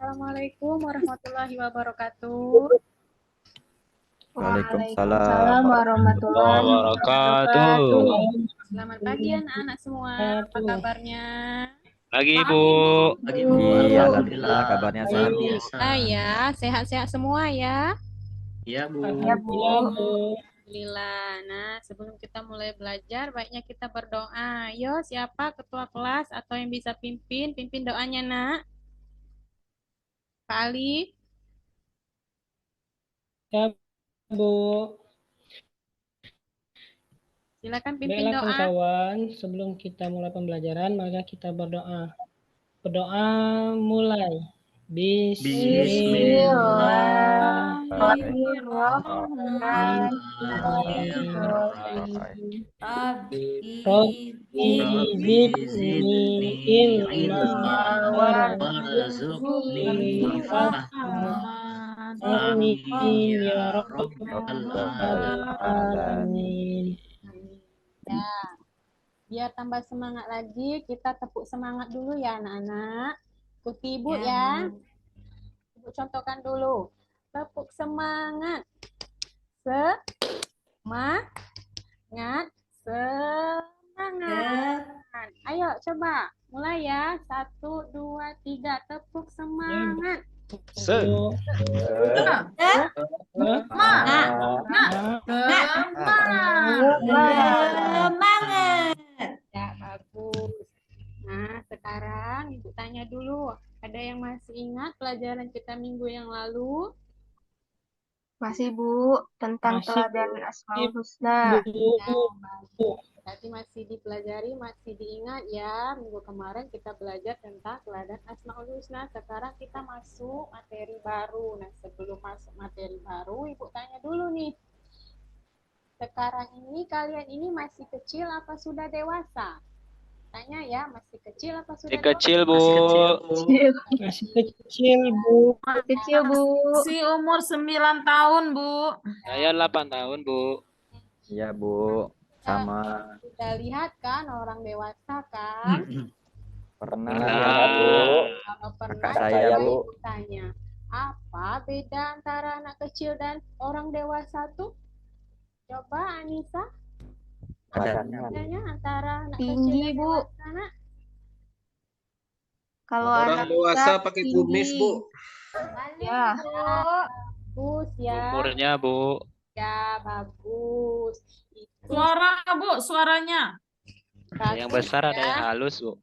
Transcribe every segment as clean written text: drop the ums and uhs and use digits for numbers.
Assalamualaikum warahmatullahi wabarakatuh. Waalaikumsalam warahmatullahi wabarakatuh. wabarakatuh. Selamat pagi anak-anak semua. Apa kabarnya? Lagi Bu. Lagi Bu. Iya, alhamdulillah kabarnya sehat. Ya, sehat-sehat semua ya. Iya Bu. Ya, Bu. Alhamdulillah. Nah, sebelum kita mulai belajar, baiknya kita berdoa. Yo, siapa ketua kelas atau yang bisa pimpin doanya, Nak. Pak Ali. Ya, Bu. Silakan pimpin Baiklah doa. kawan, sebelum kita mulai pembelajaran, maka kita berdoa. Berdoa mulai. Bismillahirrahmanirrahim. Rabbi zidni ilma warzuqni fahma. Amin ya rabbal alamin. Ya, biar tambah semangat lagi, kita tepuk semangat dulu ya anak-anak. Ikuti Ibu ya. Ibu contohkan dulu. Tepuk semangat. Semangat. Semangat. Ayo coba. Mulai ya. 1, 2, 3. Tepuk semangat. Semangat. Ya, bagus. Nah, sekarang Ibu tanya dulu. Ada yang masih ingat pelajaran kita minggu yang lalu? Masih Bu, tentang Masih, teladan Asmaul Husna. Berarti masih dipelajari, masih diingat ya. Minggu kemarin kita belajar tentang teladan Asmaul Husna. Sekarang kita masuk materi baru. Nah, sebelum masuk materi baru, Ibu tanya dulu nih. Sekarang ini kalian ini masih kecil apa sudah dewasa? Tanya ya, masih kecil apa sudah Masih kecil Bu. Masih kecil Bu. Kecil Bu. Masih umur 9 tahun Bu. Saya 8 tahun Bu. Iya Bu, sama. Sudah lihat kan orang dewasa kan? Pernah Pernah. ya Bu. Kalau pernah Kakak saya, Bu. Ibu tanya, apa beda antara anak kecil dan orang dewasa tuh? Coba Anissa, bedanya antara anak kecil Tinggi dan Bu. dewasa, Nak? Kalau Orang anak dewasa kita pakai tinggi. kumis, Bu. Ya. Bagus ya. Umurnya Bu. Ya, bagus. Itu Suara Bu, suaranya. Ada yang bagus besar, ada ya. yang halus Bu.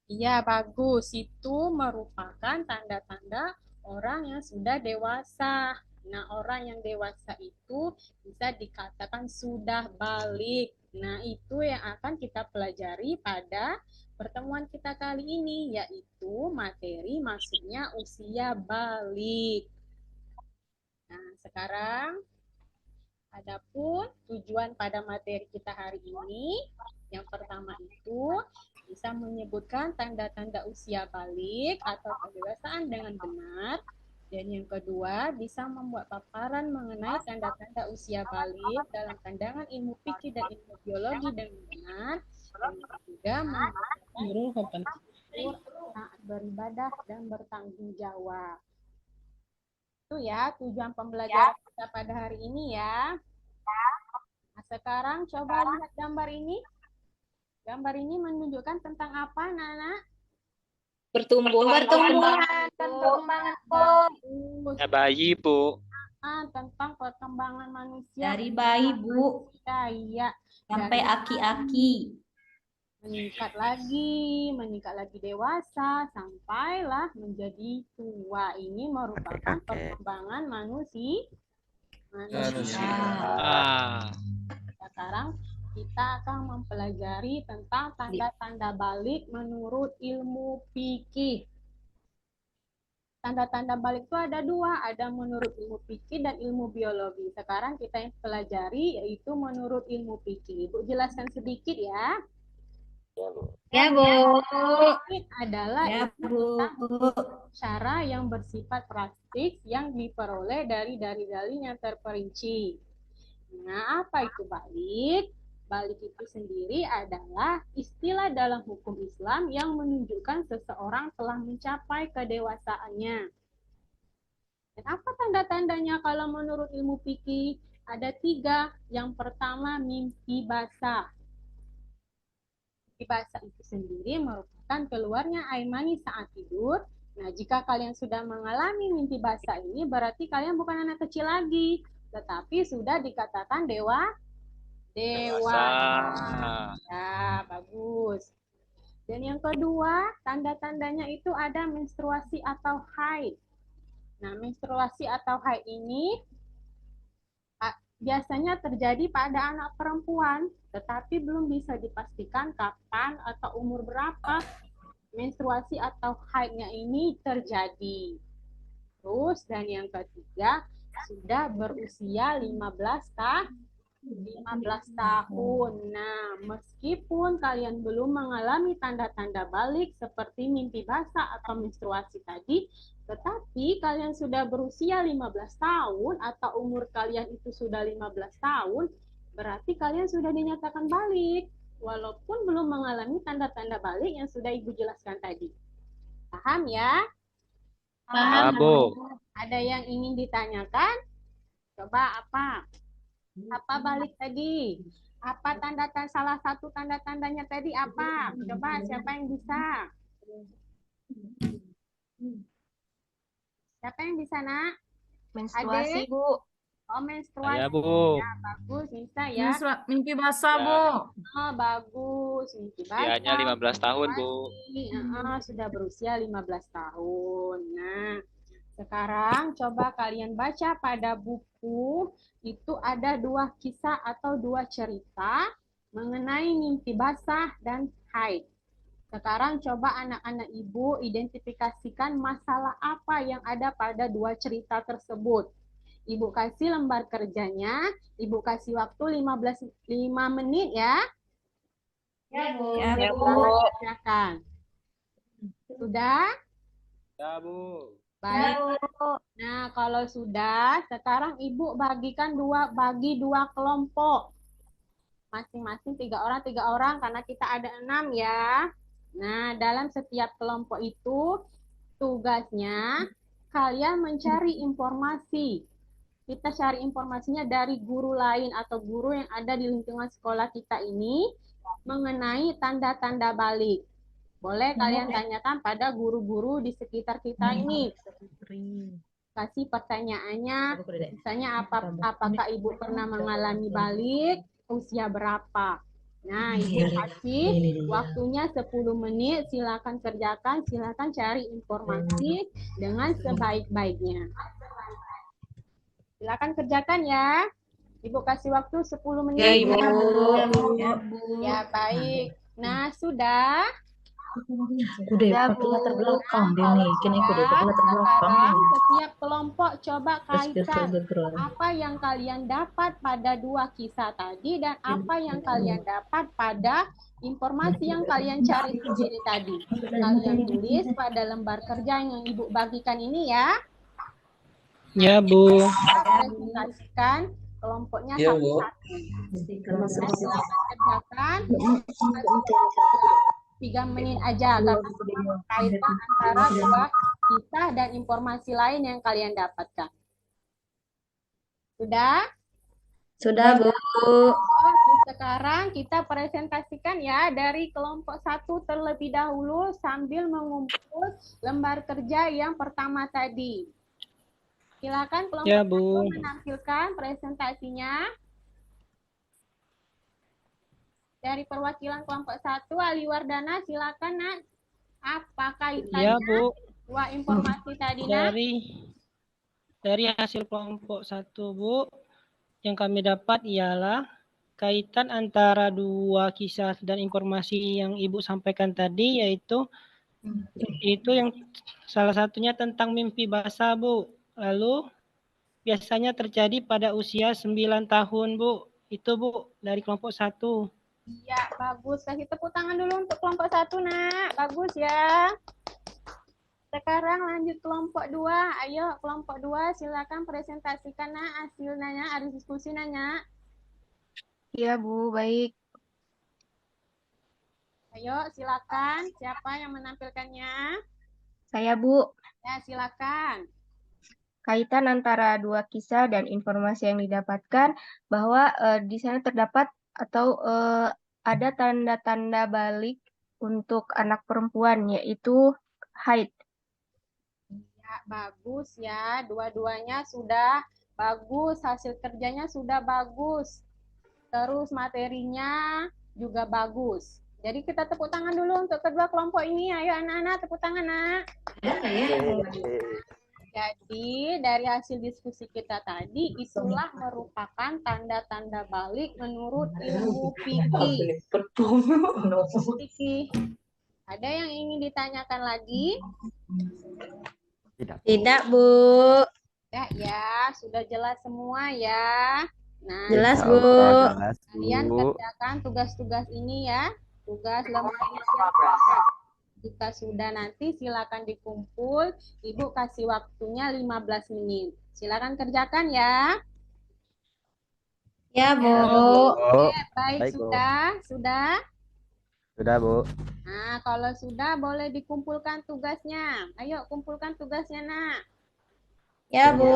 Iya, bagus. Itu merupakan tanda-tanda orang yang sudah dewasa. Nah, orang yang dewasa itu bisa dikatakan sudah balik. Nah, itu yang akan kita pelajari pada pertemuan kita kali ini, yaitu materi masuknya usia balik. Nah, sekarang adapun tujuan pada materi kita hari ini, yang pertama itu bisa menyebutkan tanda-tanda usia balik atau pendewasaan dengan benar. Dan yang kedua, bisa membuat paparan mengenai tanda-tanda usia balik dalam pandangan ilmu fikih dan ilmu biologi dengan benar. Dan yang ketiga, membuat saat beribadah dan bertanggung jawab. Itu ya tujuan pembelajaran kita pada hari ini ya. Nah, sekarang coba lihat gambar ini. Gambar ini menunjukkan tentang apa, Nana? Pertumbuhan. Ya bayi Bu. Tentang perkembangan manusia. Dari bayi Bu Iya. sampai aki-aki. Meningkat lagi dewasa, sampailah menjadi tua. Ini merupakan perkembangan manusia. Sekarang kita akan mempelajari tentang tanda-tanda balik menurut ilmu fikih. Tanda-tanda balik itu ada dua, ada menurut ilmu fikih dan ilmu biologi. Sekarang kita yang pelajari yaitu menurut ilmu fikih. Ibu jelaskan sedikit ya. Ya Bu. Fikih adalah ilmu tentang cara yang bersifat praktik yang diperoleh dari dalil-dalil yang terperinci. Nah, apa itu balik? Balik itu sendiri adalah istilah dalam hukum Islam yang menunjukkan seseorang telah mencapai kedewasaannya. Dan apa tanda-tandanya kalau menurut ilmu fikih? Ada 3. Yang pertama, mimpi basah. Mimpi basah itu sendiri merupakan keluarnya air mani saat tidur. Nah, jika kalian sudah mengalami mimpi basah ini, berarti kalian bukan anak kecil lagi, tetapi sudah dikatakan dewasa. Ya, bagus. Dan yang kedua, tanda-tandanya itu ada menstruasi atau haid. Nah, menstruasi atau haid ini biasanya terjadi pada anak perempuan, tetapi belum bisa dipastikan kapan atau umur berapa menstruasi atau haidnya ini terjadi. Terus, dan yang ketiga, sudah berusia 15 tahun. Nah, meskipun kalian belum mengalami tanda-tanda balik seperti mimpi basah atau menstruasi tadi, tetapi kalian sudah berusia 15 tahun atau umur kalian itu sudah 15 tahun, berarti kalian sudah dinyatakan balik, walaupun belum mengalami tanda-tanda balik yang sudah Ibu jelaskan tadi. Paham ya? Paham, Bu. Ada yang ingin ditanyakan? Coba apa? Apa balik tadi? Apa tanda-tanda, salah satu tanda-tandanya tadi apa? Coba siapa yang bisa? Siapa yang bisa, Nak? Menstruasi, Ade? Bu. Oh, menstruasi. Ya, Bu. Ya, bagus, bisa ya. Mimpi basah, Ya. Bu. Oh, bagus. Mimpi basah. Usianya 15 tahun, Bu. Sudah berusia 15 tahun. Nah, sekarang coba kalian baca pada buku, itu ada 2 kisah atau 2 cerita mengenai mimpi basah dan haid. Sekarang coba anak-anak Ibu identifikasikan masalah apa yang ada pada 2 cerita tersebut. Ibu kasih lembar kerjanya, Ibu kasih waktu 5 menit ya. Ya, Bu. Silakan. Sudah? Ya, Bu. Baik. Nah, kalau sudah, sekarang Ibu bagi dua kelompok. Masing-masing 3 orang, karena kita ada 6 ya. Nah, dalam setiap kelompok itu, tugasnya kalian mencari informasi. Kita cari informasinya dari guru lain atau guru yang ada di lingkungan sekolah kita ini mengenai tanda-tanda balik. Boleh kalian tanyakan pada guru-guru di sekitar kita ini. Kasih pertanyaannya, misalnya apakah Ibu pernah mengalami balik, usia berapa? Nah, Ibu kasih waktunya 10 menit, silakan kerjakan, silakan cari informasi dengan sebaik-baiknya. Silakan kerjakan ya. Ibu kasih waktu 10 menit. Ya, Ibu. Ya, baik. Nah, sudah. Udah pakai latar belakang deh nih, kini aku udah pakai latar belakang. Sekarang setiap kelompok coba kaitkan background. apa yang kalian dapat pada 2 kisah tadi dan apa yang kalian dapat pada informasi yang kalian cari sendiri tadi. Kalian tulis pada lembar kerja yang Ibu bagikan ini ya. Ya, Bu. Kita presentasikan kelompoknya Ya, satu-satu. Bu. Silakan kerjakan 3 menit aja karena kaitan antara 2 kisah dan informasi lain yang kalian dapatkan. Sudah? Sudah, Bu. Oke, sekarang kita presentasikan ya dari kelompok 1 terlebih dahulu sambil mengumpul lembar kerja yang pertama tadi. Silakan kelompok Ya, Bu. 1 menampilkan presentasinya. Dari perwakilan kelompok 1, Ali Wardana, silakan Nak. Apa kaitannya Ya, Bu. 2 informasi tadi, Nak? Dari hasil kelompok 1, Bu, yang kami dapat ialah kaitan antara 2 kisah dan informasi yang Ibu sampaikan tadi, yaitu yang salah satunya tentang mimpi basah, Bu. Lalu biasanya terjadi pada usia 9 tahun, Bu. Itu, Bu, dari kelompok 1. Iya, bagus. Kasih tepuk tangan dulu untuk kelompok 1, Nak. Bagus ya. Sekarang lanjut kelompok 2. Ayo, kelompok 2 silakan presentasikan, Nak, hasilnya. Ada diskusi, Nanya. Iya, Bu. Baik. Ayo silakan, siapa yang menampilkannya? Saya, Bu. Ya, silakan. Kaitan antara dua kisah dan informasi yang didapatkan bahwa di sana terdapat atau ada tanda-tanda balik untuk anak perempuan, yaitu haid. Ya, bagus ya. Dua-duanya sudah bagus, hasil kerjanya sudah bagus. Terus materinya juga bagus. Jadi kita tepuk tangan dulu untuk kedua kelompok ini. Ayo anak-anak tepuk tangan, Nak. Jadi dari hasil diskusi kita tadi, itulah merupakan tanda-tanda balik menurut ilmu fikih. Fikih. Ada yang ingin ditanyakan lagi? Tidak, Bu. Ya, sudah jelas semua ya. Nah, Jelas, Bu. kalian kerjakan tugas-tugas ini ya. Tugas lembar inisial. Jika sudah nanti silakan dikumpul. Ibu kasih waktunya 15 menit. Silakan kerjakan ya. Ya, Bu. Oke, baik, Baik, Bu. sudah. Sudah, Bu. Nah, kalau sudah boleh dikumpulkan tugasnya. Ayo kumpulkan tugasnya, Nak. Ya, Bu.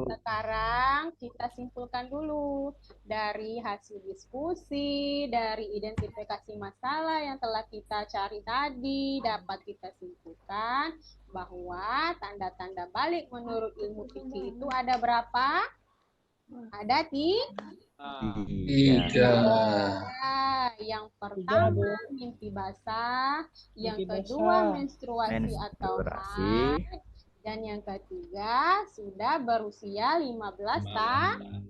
Sekarang kita simpulkan dulu dari hasil diskusi, dari identifikasi masalah yang telah kita cari tadi, dapat kita simpulkan bahwa tanda-tanda balik menurut ilmu fikih itu ada berapa? Ada Tiga. yang pertama mimpi basah, yang kedua menstruasi atau haid, dan yang ketiga sudah berusia 15 tahun.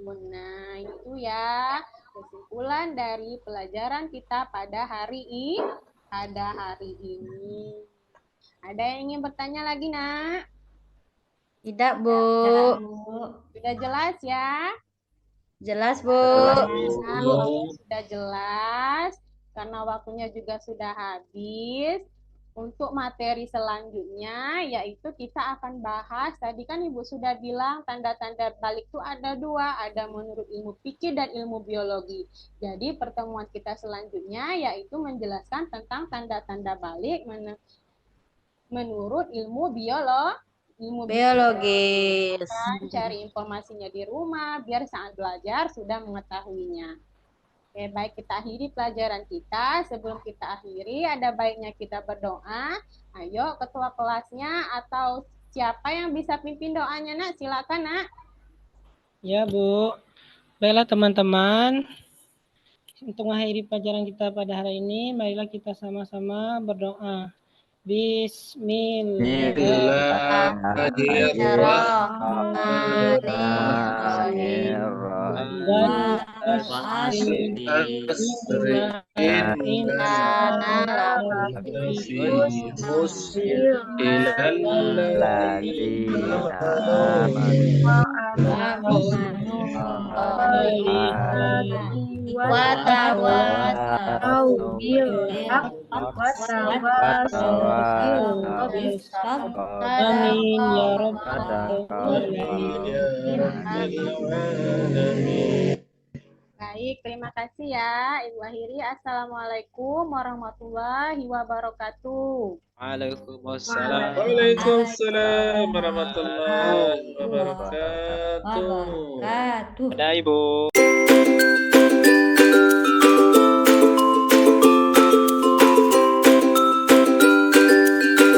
Nah, itu ya kesimpulan dari pelajaran kita pada hari ini. Ada yang ingin bertanya lagi, Nak? Tidak, Bu. Sudah jelas ya? Jelas, Bu. Nah, sudah jelas karena waktunya juga sudah habis. Untuk materi selanjutnya yaitu kita akan bahas, tadi kan Ibu sudah bilang tanda-tanda balik itu ada dua, ada menurut ilmu fikih dan ilmu biologi. Jadi pertemuan kita selanjutnya yaitu menjelaskan tentang tanda-tanda balik menurut ilmu Biologis. Cari informasinya di rumah biar saat belajar sudah mengetahuinya. Oke, baik, kita akhiri pelajaran kita. Sebelum kita akhiri, ada baiknya kita berdoa. Ayo, ketua kelasnya atau siapa yang bisa pimpin doanya, Nak? Silakan, Nak. Ya, Bu. Baiklah teman-teman. Untuk mengakhiri pelajaran kita pada hari ini, marilah kita sama-sama berdoa. Amin ya rabbal alamin. Baik, terima kasih ya Ibu akhiri. Assalamualaikum warahmatullahi wabarakatuh. Waalaikumsalam. Waalaikumsalam warahmatullahi wabarakatuh. Ada Ibu.